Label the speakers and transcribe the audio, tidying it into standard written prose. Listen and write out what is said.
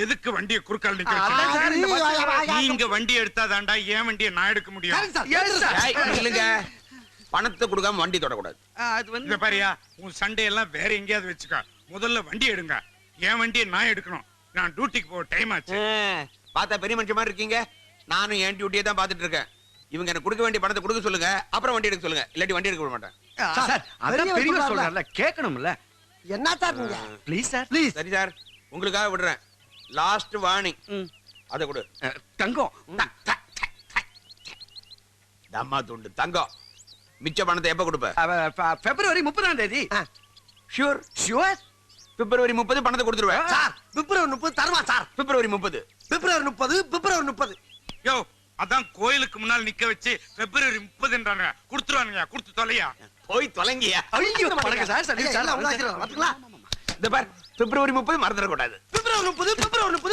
Speaker 1: எதுக்கு வண்டியை குறுக்கால் நிக்க வச்சு? நீங்க வண்டி எடுத்தாதாண்டா ஏன் வண்டியை நான் எடுக்க முடியும்?
Speaker 2: இல்லங்க, பணத்தை கொடுக்காம வண்டி தொடக்கூடாது.
Speaker 1: இந்த பாரியா, உன் சண்டையெல்லாம் வேற எங்கேயாவது வச்சுக்க. முதல்ல வண்டி எடுங்க. என் வண்டியை நான் எடுக்கணும். நான் டியூட்டிக்கு போக டைம் ஆச்சு.
Speaker 2: பார்த்தா பெரிய மனுஷன் மாதிரி இருக்கீங்க. நானும் என் டியூட்டியை தான் பார்த்துட்டு இருக்கேன். இவங்க எனக்கு கொடுக்க வேண்டிய பணத்தை கொடுக்க சொல்லுங்க, அப்புறம் வண்டி எடுக்க சொல்லுங்க. இல்லாட்டி வண்டி எடுக்க விட மாட்டேன்.
Speaker 3: சார், அதான் பெரியவர் சொல்றாருல, கேட்கணும்ல.
Speaker 4: என்ன சார் நீங்க?
Speaker 3: Please sir, please.
Speaker 2: சரி சார், உங்களுக்காக விடுறேன். Last warning. அதை கொடு.
Speaker 3: தங்கம்.
Speaker 2: தம்மா துண்டு தங்கம். மிச்ச பணத்தை எப்ப கொடுப்ப?
Speaker 3: பிப்ரவரி 30ஆம் தேதி.
Speaker 2: ஷூர்?
Speaker 3: ஷூர்.
Speaker 2: பிப்ரவரி 30 பணத்தை கொடுத்துருவேன்
Speaker 4: சார். பிப்ரவரி 30 தருமா சார்?
Speaker 2: பிப்ரவரி 30.
Speaker 4: பிப்ரவரி 30, பிப்ரவரி 30.
Speaker 1: யோ, அதான் கோயிலுக்கு முன்னால் நிக்க வச்சு பிப்ரவரி 30ன்றாங்க. கொடுத்துருவானுங்க. கொடுத்து தொலையா.
Speaker 2: போய் தொலைங்கயா.
Speaker 3: ஐயோ, பணங்க சார். சரி சார்,
Speaker 4: பாத்துக்கலாம்.
Speaker 2: இந்த பார், பிப்ரவரி 30 மறந்துட கூடாது.
Speaker 4: பிப்ரவரி 30, பிப்ரவரி 30.